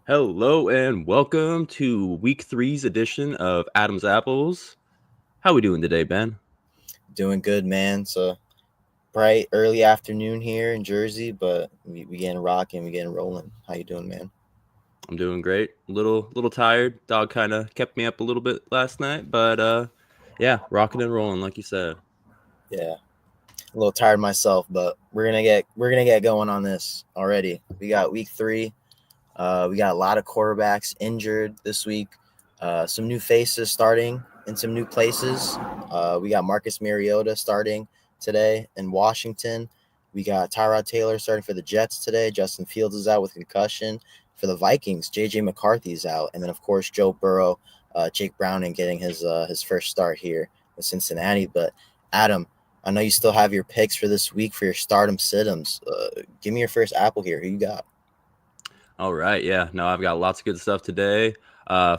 Hello and welcome to week three's edition of Adam's Apples. How we doing today, Ben? Doing good, man. It's a bright early afternoon here in Jersey, but we getting rocking, we getting rolling. How you doing, man? I'm doing great. Little tired. Dog kind of kept me up a little bit last night, but yeah, rocking and rolling like you said. Yeah, a little tired myself, but we're gonna get going on this already. We got week three. We got a lot of quarterbacks injured this week. Some new faces starting in some new places. We got Marcus Mariota starting today in Washington. We got Tyrod Taylor starting for the Jets today. Justin Fields is out with concussion. For the Vikings, J.J. McCarthy is out, and then of course Joe Burrow, Jake Browning getting his first start here with Cincinnati. But Adam, I know you still have your picks for this week for your stardom situms. Give me your first apple here. Who you got? All right, yeah. No, I've got lots of good stuff today.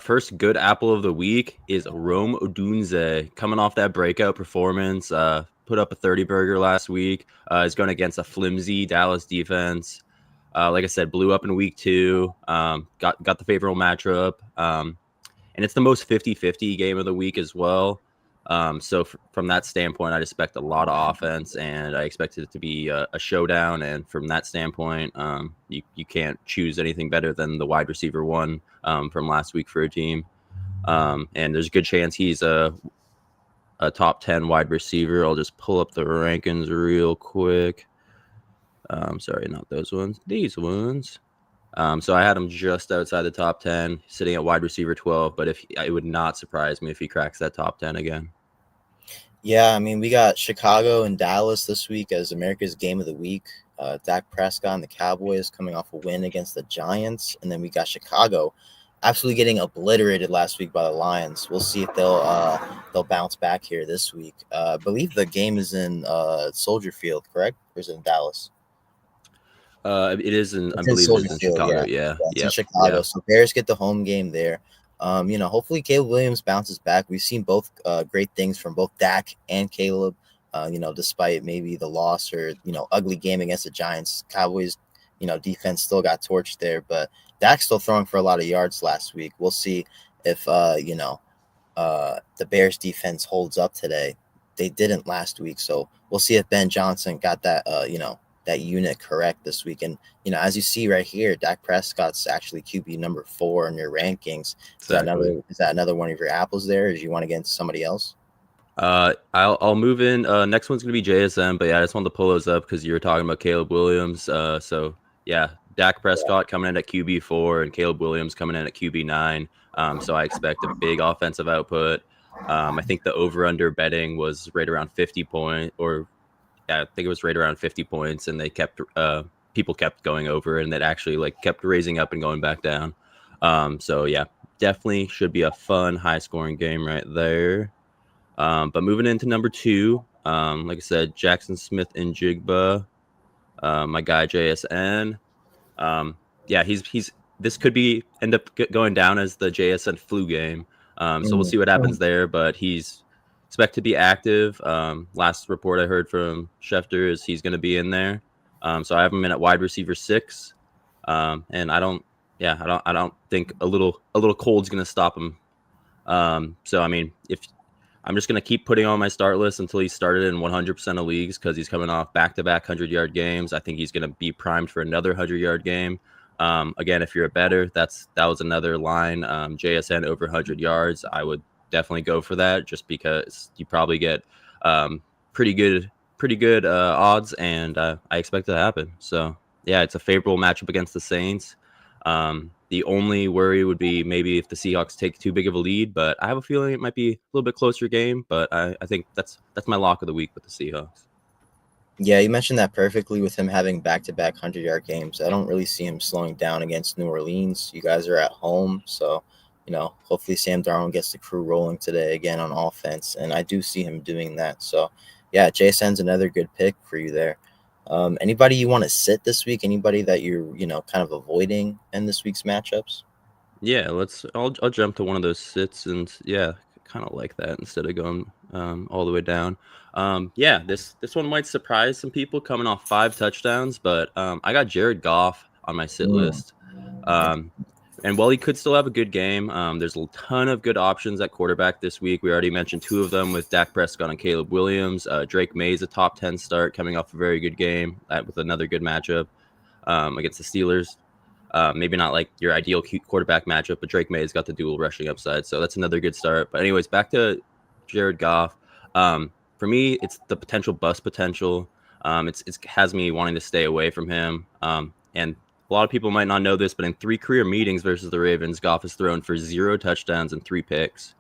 First good apple of the week is Rome Odunze, coming off that breakout performance. Put up a 30 burger last week. Is going against a flimsy Dallas defense. Like I said, blew up in week two. Got the favorable matchup. And it's the most 50-50 game of the week as well. So from that standpoint, I expect a lot of offense, and I expect it to be a showdown. And from that standpoint, you can't choose anything better than the wide receiver one from last week for a team. And there's a good chance he's a top 10 wide receiver. I'll just pull up the rankings real quick. Sorry, not those ones. These ones. So I had him just outside the top 10, sitting at wide receiver 12. But it would not surprise me if he cracks that top 10 again. Yeah, I mean, we got Chicago and Dallas this week as America's game of the week. Dak Prescott and the Cowboys coming off a win against the Giants, and then we got Chicago absolutely getting obliterated last week by the Lions. We'll see if they'll bounce back here this week. I believe the game is in Soldier Field, correct? Or is it in Dallas? It is I It's in believe it Soldier is in Field, Chicago. yeah. Yeah. Yeah, it's in Yep. Chicago. Yeah. So Bears get the home game there. Hopefully Caleb Williams bounces back. We've seen both great things from both Dak and Caleb. Despite maybe the loss or ugly game against the Giants, Cowboys, defense still got torched there. But Dak's still throwing for a lot of yards last week. We'll see if the Bears defense holds up today. They didn't last week, so we'll see if Ben Johnson got that unit correct this week. And as you see right here, Dak Prescott's actually QB number 4 in your rankings. Exactly. Is that another one of your apples there? Or do you want to get into somebody else? I'll move in. Next one's gonna be JSM, but yeah, I just wanted to pull those up because you were talking about Caleb Williams. So yeah, Dak Prescott coming in at QB4 and Caleb Williams coming in at QB9. So I expect a big offensive output. I think the over/under betting was right around 50 point, or yeah, I think it was right around 50 points, and they kept people kept going over, and it actually like kept raising up and going back down. So yeah, definitely should be a fun, high scoring game right there. But moving into number two, like I said, Jackson Smith and Jigba, my guy JSN. Yeah, he's this could be end up going down as the JSN flu game. So we'll Mm. see what happens there. But he's expected to be active. Last report I heard from Schefter is he's going to be in there. So I have him in at wide receiver 6. And I don't think a little cold's going to stop him. So I mean, if I'm just going to keep putting on my start list until he's started in 100% of leagues because he's coming off back-to-back 100-yard games. I think he's going to be primed for another 100-yard game. Again, if you're a better, that was another line. JSN over 100 yards, I would definitely go for that just because you probably get pretty good odds, and I expect it to happen. So yeah, it's a favorable matchup against the Saints. The only worry would be maybe if the Seahawks take too big of a lead, but I have a feeling it might be a little bit closer game. But I think that's my lock of the week with the Seahawks. Yeah, you mentioned that perfectly with him having back-to-back 100-yard games. I don't really see him slowing down against New Orleans. You guys are at home, so hopefully Sam Darnold gets the crew rolling today again on offense, and I do see him doing that. So, yeah, JSN's another good pick for you there. Anybody you want to sit this week? Anybody that you're kind of avoiding in this week's matchups? Yeah, I'll jump to one of those sits, and yeah, kind of like that instead of going all the way down. Yeah, this one might surprise some people coming off 5 touchdowns, but I got Jared Goff on my sit Mm. list. Um, And while he could still have a good game, there's a ton of good options at quarterback this week. We already mentioned two of them with Dak Prescott and Caleb Williams. Drake May's a top 10 start coming off a very good game with another good matchup against the Steelers. Maybe not like your ideal quarterback matchup, but Drake May's got the dual rushing upside. So that's another good start. But anyways, back to Jared Goff. For me, it's the potential bust potential. It has me wanting to stay away from him. And a lot of people might not know this, but in 3 career meetings versus the Ravens, Goff has thrown for 0 touchdowns and 3 picks.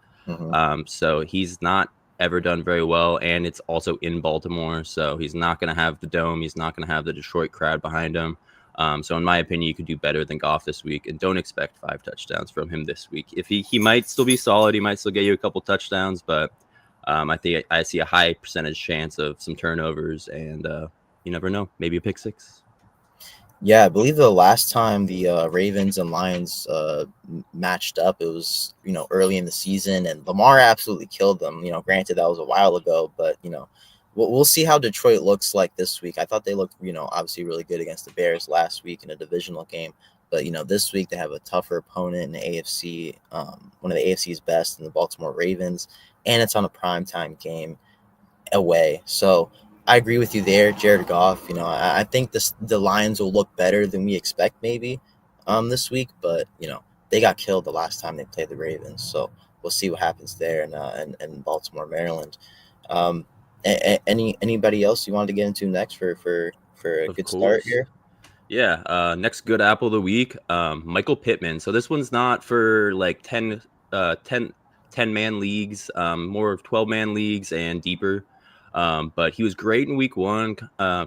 So he's not ever done very well, and it's also in Baltimore, so he's not going to have the dome. He's not going to have the Detroit crowd behind him. So in my opinion, you could do better than Goff this week, and don't expect 5 touchdowns from him this week. If he might still be solid, he might still get you a couple touchdowns, but I think I see a high percentage chance of some turnovers, and you never know, maybe a pick 6. Yeah, I believe the last time the Ravens and Lions matched up, it was, early in the season, and Lamar absolutely killed them. Granted, that was a while ago, but, we'll see how Detroit looks like this week. I thought they looked, obviously really good against the Bears last week in a divisional game. But, this week they have a tougher opponent in the AFC, one of the AFC's best in the Baltimore Ravens, and it's on a primetime game away. So I agree with you there, Jared Goff. I think the Lions will look better than we expect maybe this week, but they got killed the last time they played the Ravens, so we'll see what happens there in Baltimore, Maryland. Anybody else you wanted to get into next for a good start here? Yeah. Next good apple of the week, Michael Pittman. So this one's not for like 10 man leagues, more of 12-man leagues and deeper. But he was great in week 1,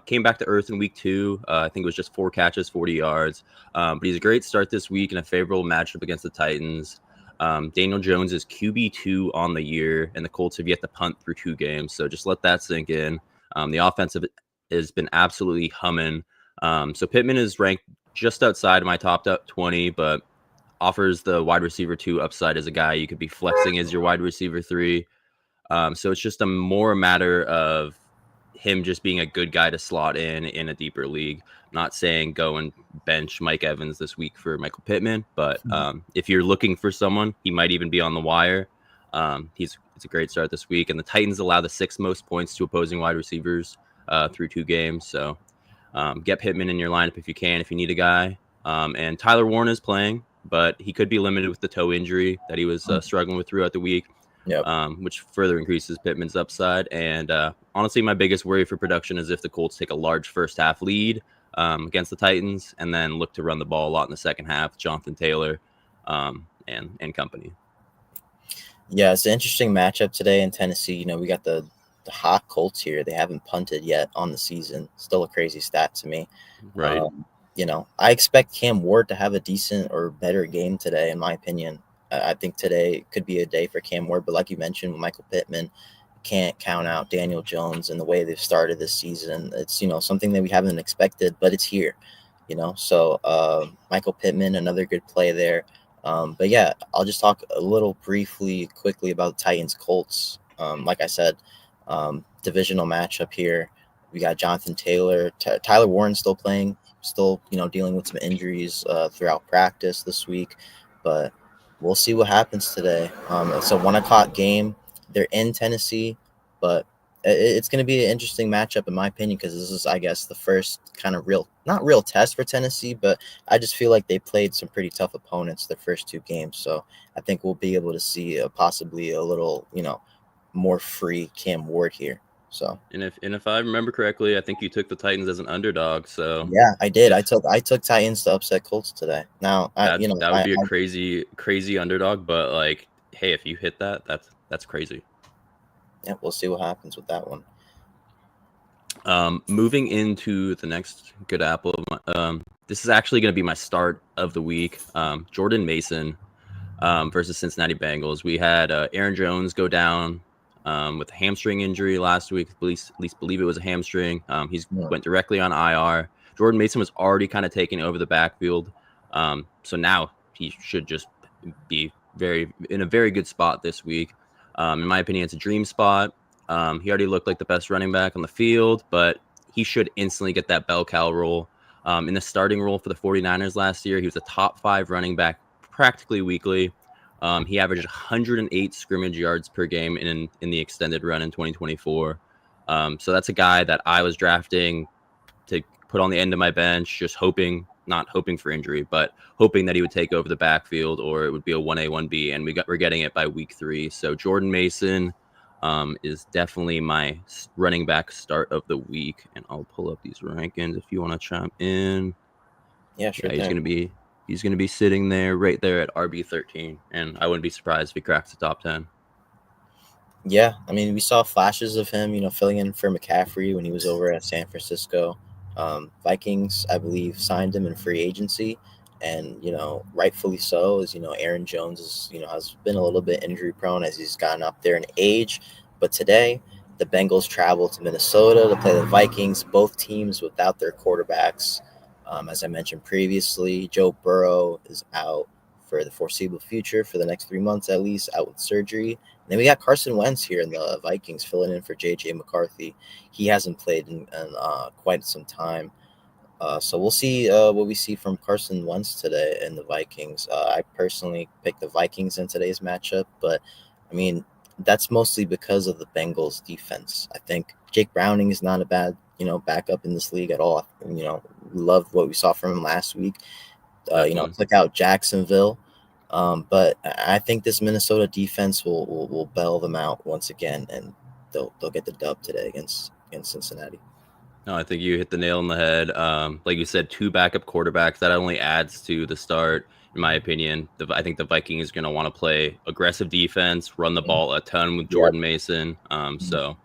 came back to earth in week 2. I think it was just 4 catches, 40 yards. But he's a great start this week in a favorable matchup against the Titans. Daniel Jones is QB2 on the year, and the Colts have yet to punt through 2 games. So just let that sink in. The offensive has been absolutely humming. So Pittman is ranked just outside of my top 20, but offers the wide receiver 2 upside as a guy you could be flexing as your wide receiver 3. So it's just a matter of him just being a good guy to slot in a deeper league. I'm not saying go and bench Mike Evans this week for Michael Pittman, but if you're looking for someone, he might even be on the wire. It's a great start this week, and the Titans allow the 6th most points to opposing wide receivers through 2 games. So get Pittman in your lineup if you can, if you need a guy. And Tyler Warren is playing, but he could be limited with the toe injury that he was struggling with throughout the week. Yep. Which further increases Pittman's upside. And honestly, my biggest worry for production is if the Colts take a large first half lead against the Titans and then look to run the ball a lot in the second half, Jonathan Taylor and company. Yeah, it's an interesting matchup today in Tennessee. We got the hot Colts here. They haven't punted yet on the season. Still a crazy stat to me. Right. I expect Cam Ward to have a decent or better game today, in my opinion. I think today could be a day for Cam Ward, but like you mentioned, with Michael Pittman, can't count out Daniel Jones and the way they've started this season. It's, something that we haven't expected, but it's here, So Michael Pittman, another good play there. But yeah, I'll just talk a little quickly about the Titans Colts. Like I said, divisional matchup here. We got Jonathan Taylor, Tyler Warren still playing, dealing with some injuries throughout practice this week, but we'll see what happens today. It's a 1:00 game. They're in Tennessee, but it's going to be an interesting matchup in my opinion, because this is, I guess, the first kind of not real test for Tennessee, but I just feel like they played some pretty tough opponents their first 2 games. So I think we'll be able to see possibly a little, more free Cam Ward here. So and if I remember correctly, I think you took the Titans as an underdog. So yeah, I did. I took Titans to upset Colts today. Now that would be a crazy underdog, but like, hey, if you hit that, that's crazy. Yeah, we'll see what happens with that one. Moving into the next good apple, this is actually going to be my start of the week. Jordan Mason versus Cincinnati Bengals. We had Aaron Jones go down with a hamstring injury last week. At least believe it was a hamstring. Went directly on IR. Jordan Mason was already kind of taking over the backfield. So now he should just be in a very good spot this week. In my opinion, it's a dream spot. He already looked like the best running back on the field, but he should instantly get that bell cow role. In the starting role for the 49ers last year, he was a top 5 running back practically weekly. He averaged 108 scrimmage yards per game in the extended run in 2024. So that's a guy that I was drafting to put on the end of my bench, just not hoping for injury, but hoping that he would take over the backfield or it would be a 1A, 1B, and we're getting it by week 3. So Jordan Mason is definitely my running back start of the week, and I'll pull up these rankings if you want to chime in. Yeah, sure. Yeah, he's gonna be sitting there right there at RB13, and I wouldn't be surprised if he cracks the top 10. Yeah, I mean, we saw flashes of him, filling in for McCaffrey when he was over at San Francisco. Vikings, I believe, signed him in free agency, and rightfully so. As Aaron Jones has been a little bit injury prone as he's gotten up there in age. But today, the Bengals travel to Minnesota to play the Vikings. Both teams without their quarterbacks. As I mentioned previously, Joe Burrow is out for the foreseeable future, for the next 3 months at least, out with surgery. And then we got Carson Wentz here in the Vikings filling in for J.J. McCarthy. He hasn't played in quite some time. So we'll see what we see from Carson Wentz today in the Vikings. I personally picked the Vikings in today's matchup, but, I mean, that's mostly because of the Bengals defense. I think Jake Browning is not a bad, backup in this league at all. We loved what we saw from him last week. Took out Jacksonville. But I think this Minnesota defense will bail them out once again, and they'll get the dub today against Cincinnati. No, I think you hit the nail on the head. Like you said, 2 backup quarterbacks, that only adds to the start, in my opinion. I think the Vikings is going to want to play aggressive defense, run the ball a ton with Jordan Mason. So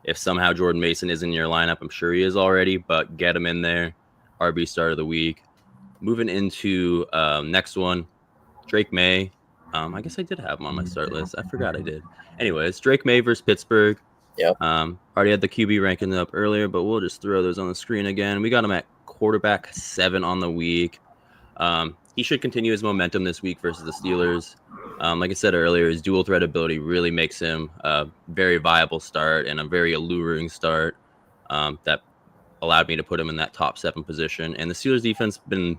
if somehow Jordan Mason is in your lineup, I'm sure he is already, but get him in there. RB start of the week. Moving into next one, Drake May. I guess I did have him on my start list. I forgot I did. Anyways, Drake May versus Pittsburgh. Yep. Already had the QB ranking up earlier, but we'll just throw those on the screen again. We got him at quarterback 7 on the week. He should continue his momentum this week versus the Steelers. Like I said earlier, his dual threat ability really makes him a very viable start and a very alluring start that allowed me to put him in that top 7 position. And the Steelers defense been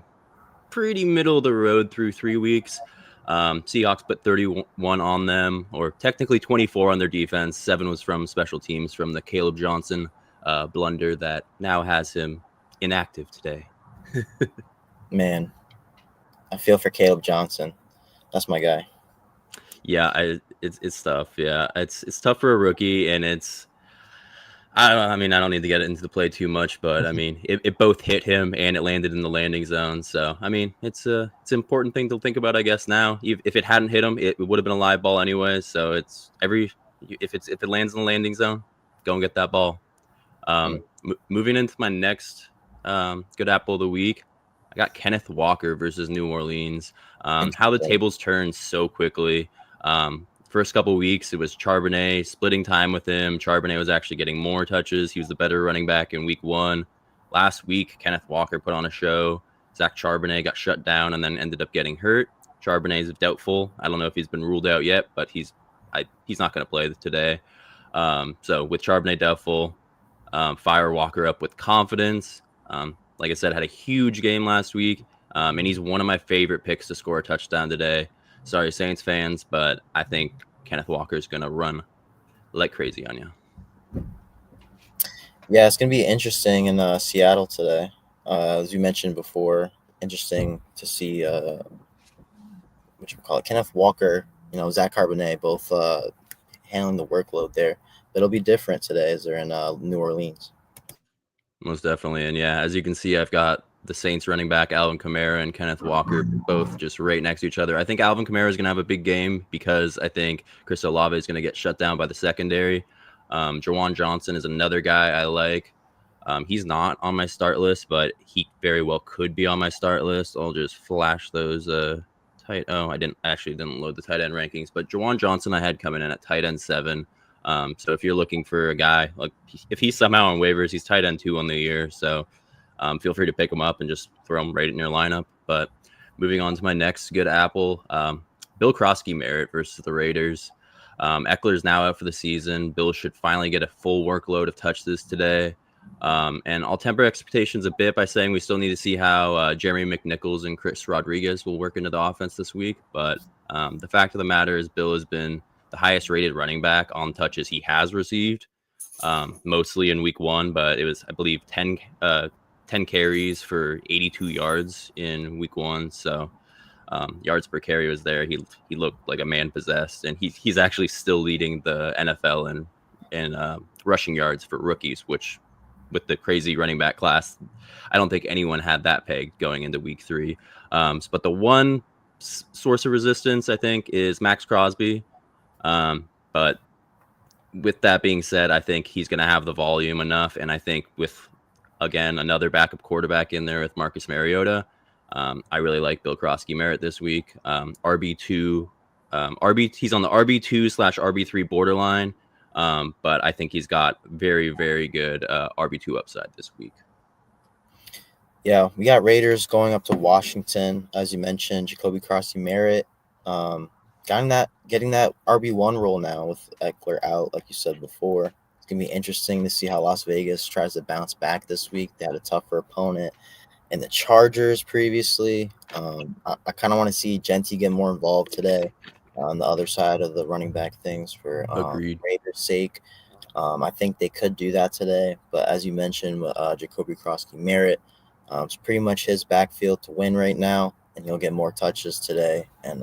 pretty middle of the road through 3 weeks. Seahawks put 31 on them, or technically 24 on their defense. 7 was from special teams from the Caleb Johnson blunder that now has him inactive today. Man, I feel for Caleb Johnson. That's my guy. Yeah, it's tough. Yeah, it's tough for a rookie, and I don't need to get into the play too much, but I mean, it both hit him and it landed in the landing zone. So, I mean, it's an important thing to think about, I guess. Now, if it hadn't hit him, it would have been a live ball anyway. So if it lands in the landing zone, go and get that ball. Moving into my next good apple of the week, I got Kenneth Walker versus New Orleans. How the tables turned so quickly. First couple of weeks, it was Charbonnet splitting time with him. Charbonnet was actually getting more touches. He was the better running back in week 1. Last week, Kenneth Walker put on a show. Zach Charbonnet got shut down and then ended up getting hurt. Charbonnet is doubtful. I don't know if he's been ruled out yet, but he's not going to play today. So with Charbonnet doubtful, fire Walker up with confidence. Like I said, had a huge game last week, and he's one of my favorite picks to score a touchdown today. Sorry, Saints fans, but I think Kenneth Walker is going to run like crazy on you. Yeah, it's going to be interesting in Seattle today. As you mentioned before, interesting to see Kenneth Walker, Zach Charbonnet, both handling the workload there. But it'll be different today as they're in New Orleans. Most definitely. And yeah, as you can see, I've got the Saints running back Alvin Kamara and Kenneth Walker both just right next to each other. I think Alvin Kamara is going to have a big game because I think Chris Olave is going to get shut down by the secondary. Jawan Johnson is another guy I like. He's not on my start list, but he very well could be on my start list. I'll just flash those tight. Oh, I didn't load the tight end rankings, but Jawan Johnson I had coming in at tight end 7. So if you're looking for a guy, like if he's somehow on waivers, he's tight end 2 on the year. So feel free to pick him up and just throw him right in your lineup. But moving on to my next good apple, Bill Krosky-Merritt versus the Raiders. Eckler's now out for the season. Bill should finally get a full workload of touches today. And I'll temper expectations a bit by saying we still need to see how Jeremy McNichols and Chris Rodriguez will work into the offense this week. But the fact of the matter is Bill has been the highest rated running back on touches he has received, mostly in week 1, but it was, I believe, 10 carries for 82 yards in week 1. So yards per carry was there. He looked like a man possessed, and he's actually still leading the NFL in rushing yards for rookies, which with the crazy running back class, I don't think anyone had that pegged going into week 3. But the one source of resistance, I think, is Max Crosby. But with that being said, I think he's going to have the volume enough. And I think with, again, another backup quarterback in there with Marcus Mariota, I really like Bill Krosky-Merritt this week. RB2, he's on the RB2/RB3 borderline. But I think he's got very, very good RB2 upside this week. Yeah, we got Raiders going up to Washington, as you mentioned. Jacoby Krosky-Merritt, getting that RB1 role now with Eckler out, like you said before. It's gonna be interesting to see how Las Vegas tries to bounce back this week. They had a tougher opponent and the Chargers previously. I kind of want to see Genty get more involved today on the other side of the running back things for Raiders' sake. I think they could do that today, but as you mentioned, Jacoby Krosky-Merritt, it's pretty much his backfield to win right now, and he'll get more touches today. And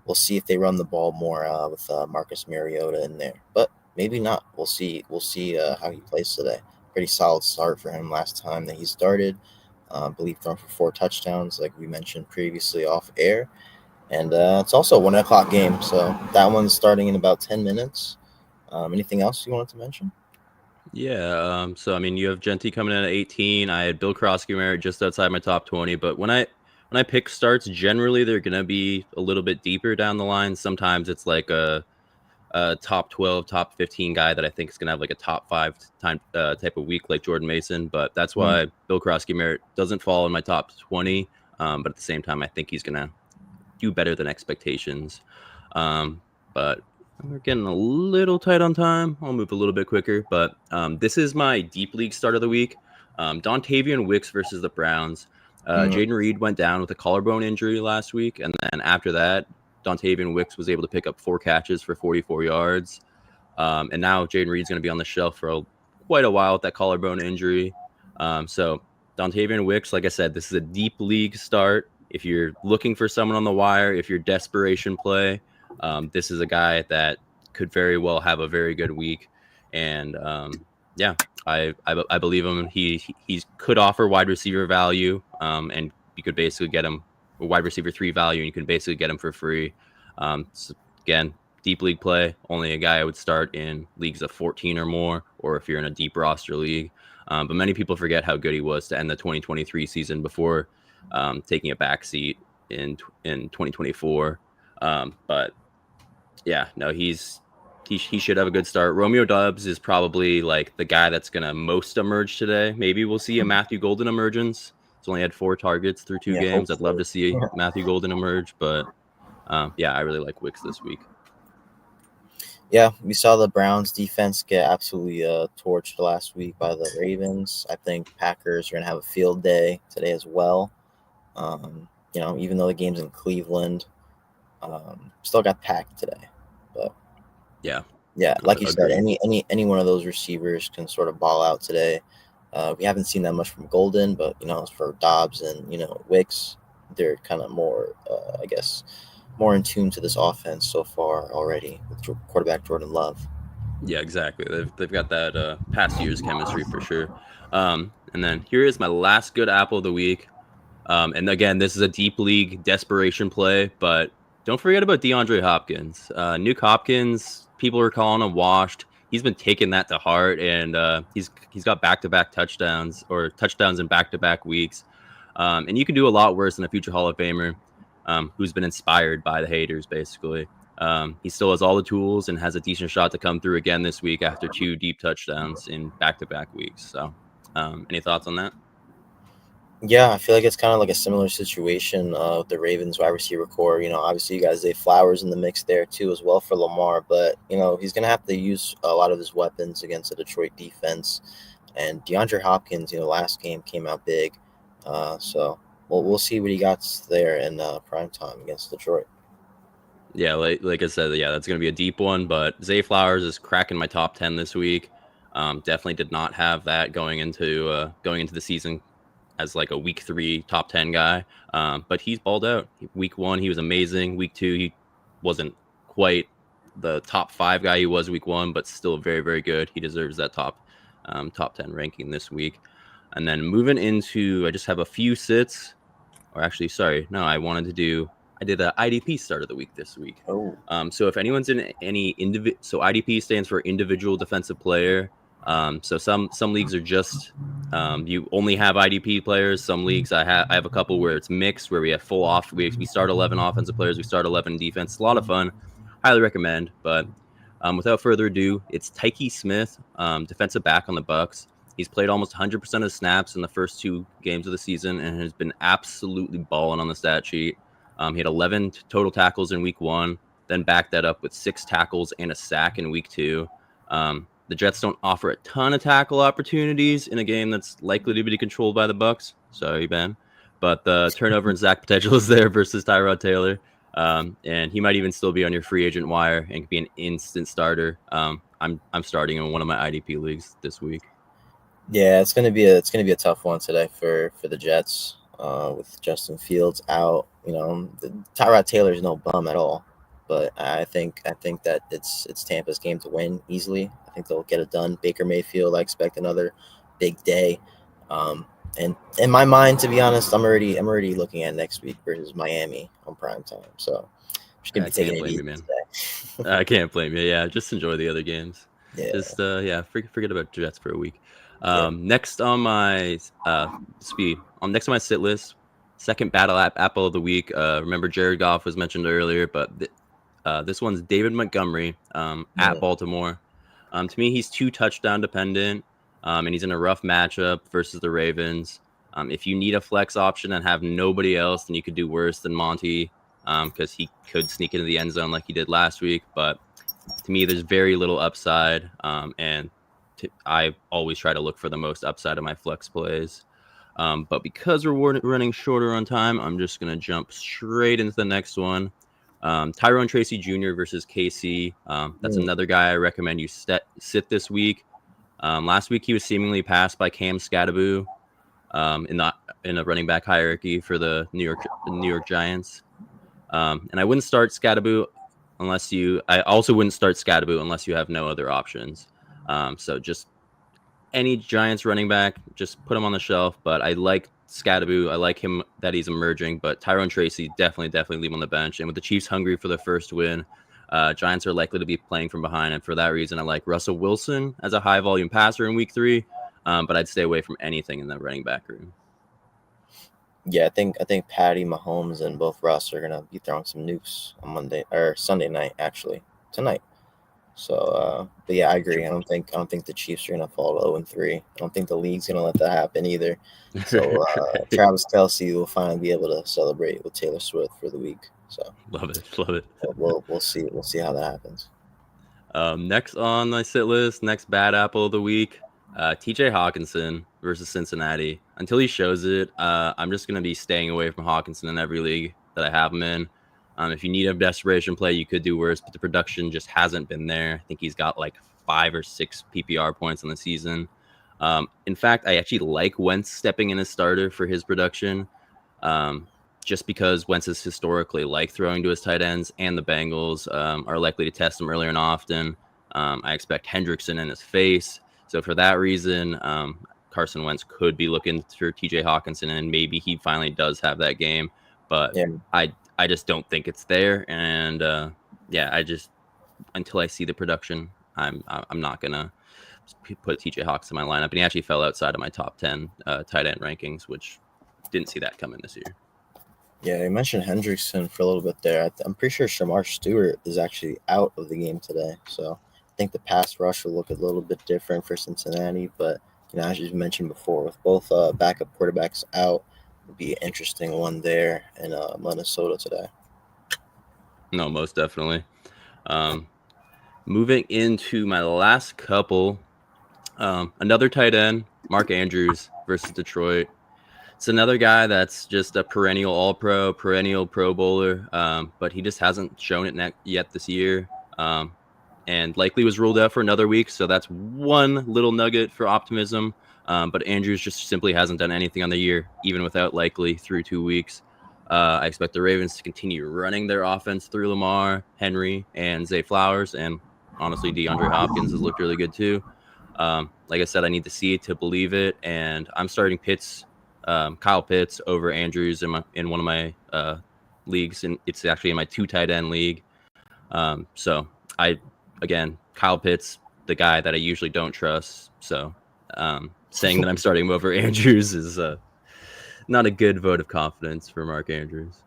we'll see if they run the ball more with Marcus Mariota in there, but maybe not. We'll see. We'll see how he plays today. Pretty solid start for him last time that he started. I believe thrown for 4 touchdowns, like we mentioned previously off air. And it's also a 1 o'clock game, so that one's starting in about 10 minutes. Anything else you wanted to mention? Yeah, so I mean, you have Genty coming in at 18. I had Bill Krosky-Merritt just outside my top 20, but when I pick starts, generally they're gonna be a little bit deeper down the line. Sometimes it's like a top 12, top 15 guy that I think is gonna have like a top 5 type of week, like Jordan Mason. But that's why Bill Krosky-Merritt doesn't fall in my top 20. But at the same time, I think he's gonna do better than expectations. But we're getting a little tight on time. I'll move a little bit quicker. But this is my deep league start of the week. Dontavian Wicks versus the Browns. Jaden Reed went down with a collarbone injury last week, and then after that, Dontavian Wicks was able to pick up 4 catches for 44 yards. And now Jaden Reed's going to be on the shelf for quite a while with that collarbone injury. So Dontavian Wicks, like I said, this is a deep league start. If you're looking for someone on the wire, if you're desperation play, this is a guy that could very well have a very good week. And yeah, I believe him. He could offer wide receiver value, and you could basically get him a wide receiver 3 value, and you can basically get him for free. So again, deep league play, only a guy I would start in leagues of 14 or more, or if you're in a deep roster league. But many people forget how good he was to end the 2023 season before taking a backseat in 2024. But yeah, no, he should have a good start. Romeo Doubs is probably like the guy that's going to most emerge today. Maybe we'll see a Matthew Golden emergence. He's only had 4 targets through 2 games. Hopefully. I'd love to see Matthew Golden emerge, but yeah, I really like Wicks this week. Yeah, we saw the Browns defense get absolutely torched last week by the Ravens. I think Packers are going to have a field day today as well. Even though the game's in Cleveland, still got packed today. But yeah, like you said, any one of those receivers can sort of ball out today. We haven't seen that much from Golden, but for Dobbs and Wicks, they're kind of more, I guess, more in tune to this offense so far already with quarterback Jordan Love. Yeah, exactly. They've got that past year's chemistry for sure. And then here is my last good apple of the week. And again, this is a deep league desperation play, but don't forget about DeAndre Hopkins. Nuke Hopkins, people are calling him washed. He's been taking that to heart, and he's got back-to-back touchdowns in back-to-back weeks. And you can do a lot worse than a future Hall of Famer who's been inspired by the haters, basically. He still has all the tools and has a decent shot to come through again this week after 2 deep touchdowns in back-to-back weeks. So any thoughts on that? Yeah, I feel like it's kind of like a similar situation with the Ravens wide receiver core. Obviously you guys, they Flowers in the mix there too as well for Lamar, but he's going to have to use a lot of his weapons against the Detroit defense. And DeAndre Hopkins, last game came out big. So we'll see what he got there in prime time against Detroit. Yeah, like I said, yeah, that's going to be a deep one. But Zay Flowers is cracking my top 10 this week. Definitely did not have that going into the season as like a week 3 top 10 guy. But he's balled out. Week 1 he was amazing. Week 2 he wasn't quite the top 5 guy he was week 1, but still very, very good. He deserves that top 10 ranking this week. And then moving into, I just have a few sits, or actually, sorry, no, I did a IDP start of the week this week. Oh, So if anyone's in any so IDP stands for individual defensive player. So some leagues are just you only have IDP players. Some leagues I have a couple where it's mixed, where we have full off. We start 11 offensive players, we start 11 defense. It's a lot of fun. Highly recommend. But without further ado, it's Tyke Smith, defensive back on the Bucks. He's played almost 100% of snaps in the first 2 games of the season and has been absolutely balling on the stat sheet. He had 11 total tackles in week 1, then backed that up with 6 tackles and a sack in week 2. The Jets don't offer a ton of tackle opportunities in a game that's likely to be controlled by the Bucks. Sorry, Ben. But the turnover and sack potential is there versus Tyrod Taylor. And he might even still be on your free agent wire and be an instant starter. I'm starting in one of my IDP leagues this week. Yeah, it's gonna be a tough one today for the Jets. With Justin Fields out, Tyrod Taylor's no bum at all. But I think that it's Tampa's game to win easily. I think they'll get it done. Baker Mayfield, I expect another big day. And in my mind, to be honest, I'm already looking at next week versus Miami on prime time. So I'm just gonna be taking it easy today. I can't blame you. Yeah, just enjoy the other games. Yeah. Just forget about Jets for a week. Next on my next on my sit list, second battle apple of the week. Remember Jared Goff was mentioned earlier, but this one's David Montgomery at Baltimore. To me, he's 2 touchdown dependent, and he's in a rough matchup versus the Ravens. If you need a flex option and have nobody else, then you could do worse than Monty, because he could sneak into the end zone like he did last week. But to me, there's very little upside, and I always try to look for the most upside of my flex plays. But because we're running shorter on time, I'm just going to jump straight into the next one. Tyrone Tracy Jr. versus KC. That's another guy I recommend you sit this week. Last week, he was seemingly passed by Cam Skattebo in the running back hierarchy for the New York Giants. And I wouldn't start Skattebo I also wouldn't start Skattebo unless you have no other options. So just any Giants running back, just put him on the shelf. But I like Skattebo. I like him that he's emerging. But Tyrone Tracy, definitely leave on the bench. And with the Chiefs hungry for the first win, Giants are likely to be playing from behind. And for that reason, I like Russell Wilson as a high-volume passer in week 3. But I'd stay away from anything in the running back room. Yeah, I think Patty Mahomes and both Russ are gonna be throwing some nukes on Sunday night, actually tonight. So, but yeah, I agree. I don't think the Chiefs are gonna fall to 0-3. I don't think the league's gonna let that happen either. So Travis Kelce will finally be able to celebrate with Taylor Swift for the week. So love it. We'll see how that happens. Next on my sit list, next bad apple of the week. TJ Hawkinson versus Cincinnati. Until he shows it, I'm just going to be staying away from Hawkinson in every league that I have him in. If you need a desperation play, you could do worse, but the production just hasn't been there. I think he's got like 5 or 6 PPR points on the season. In fact, I actually like Wentz stepping in as starter for his production, just because Wentz is historically like throwing to his tight ends, and the Bengals are likely to test him early and often. I expect Hendrickson in his face. So for that reason, Carson Wentz could be looking for TJ Hawkinson, and maybe he finally does have that game. But yeah. I just don't think it's there. And until I see the production, I'm not gonna put TJ Hawks in my lineup. And he actually fell outside of my top 10 tight end rankings, which didn't see that coming this year. Yeah, you mentioned Hendrickson for a little bit there. I'm pretty sure Shamar Stewart is actually out of the game today. So I think the pass rush will look a little bit different for Cincinnati. But, as you mentioned before, with both backup quarterbacks out, it'll be an interesting one there in Minnesota today. No, most definitely. Moving into my last couple, Another tight end, Mark Andrews versus Detroit. It's another guy that's just a perennial All-Pro, perennial Pro Bowler, but he just hasn't shown it yet this year, and likely was ruled out for another week. So that's one little nugget for optimism. But Andrews just simply hasn't done anything on the year, even without likely through 2 weeks. I expect the Ravens to continue running their offense through Lamar, Henry, and Zay Flowers, and honestly, DeAndre Hopkins has looked really good too. Like I said, I need to see it to believe it, and I'm starting Kyle Pitts over Andrews in one of my leagues, and it's actually in my 2 tight end league. So Kyle Pitts, the guy that I usually don't trust. So saying that I'm starting him over Andrews is not a good vote of confidence for Mark Andrews.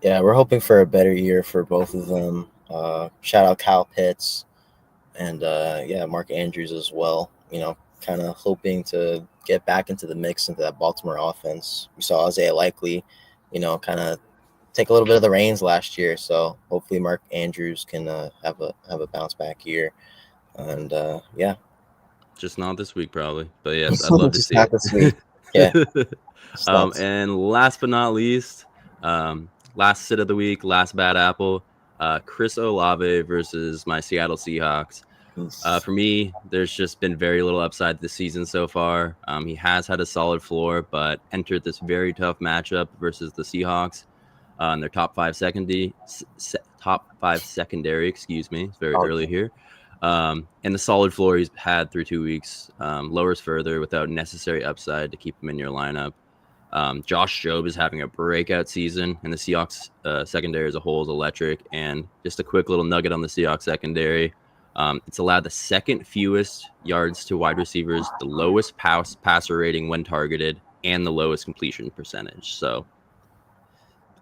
Yeah, we're hoping for a better year for both of them. Shout out Kyle Pitts and Mark Andrews as well. Kind of hoping to get back into the mix into that Baltimore offense. We saw Isaiah Likely, kind of take a little bit of the reins last year. So hopefully Mark Andrews can have a bounce back year. And just not this week probably, but yes, I'd love to see it this week. Yeah. And last but not least, last sit of the week, last bad apple, Chris Olave versus my Seattle Seahawks. For me, there's just been very little upside this season so far. He has had a solid floor, but entered this very tough matchup versus the Seahawks in their top five secondary. Excuse me, it's very early here. And the solid floor he's had through 2 weeks lowers further without necessary upside to keep him in your lineup. Josh Jobe is having a breakout season, and the Seahawks secondary as a whole is electric. And just a quick little nugget on the Seahawks secondary. It's allowed the second fewest yards to wide receivers, the lowest passer rating when targeted, and the lowest completion percentage. So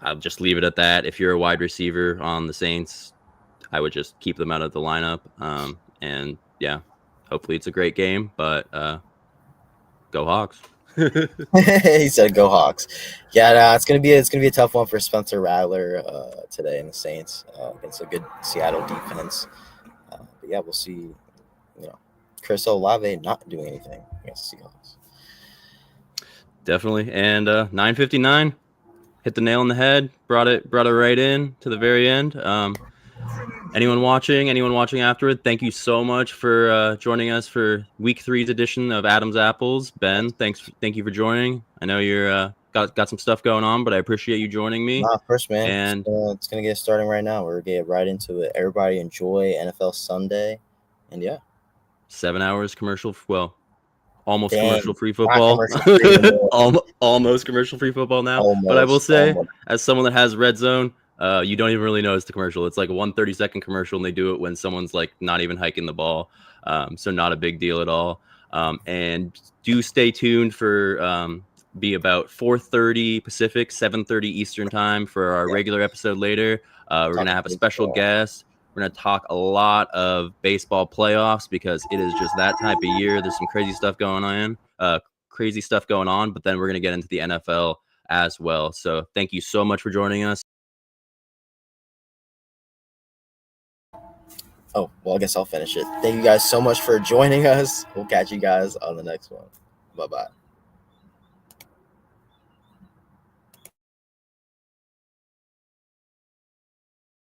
I'll just leave it at that. If you're a wide receiver on the Saints, I would just keep them out of the lineup. And yeah, hopefully it's a great game, but go Hawks. He said go Hawks. Yeah, no, it's gonna be a tough one for Spencer Rattler today in the Saints against a good Seattle defense. But yeah, we'll see. Chris Olave not doing anything against the Seahawks. Definitely. And 9:59 hit the nail on the head. Brought it right in to the very end. Anyone watching afterward, thank you so much for joining us for week 3's edition of Adam's Apples. Ben, thank you for joining. I know you're got some stuff going on, but I appreciate you joining me. Of course, man. And it's gonna get starting right now. We're gonna get right into it. Everybody enjoy NFL Sunday, and yeah, 7 hours commercial. Well, almost commercial-free football. Almost commercial-free football now. But I will say, as someone that has Red Zone, you don't even really notice the commercial. It's like a 1 30-second commercial, and they do it when someone's like not even hiking the ball. So not a big deal at all. And do stay tuned for be about 4:30 Pacific, 7:30 Eastern time for our regular episode later. We're going to have a special guest. We're going to talk a lot of baseball playoffs because it is just that type of year. There's some crazy stuff going on, but then we're going to get into the NFL as well. So thank you so much for joining us. Oh, well, I guess I'll finish it. Thank you guys so much for joining us. We'll catch you guys on the next one. Bye-bye.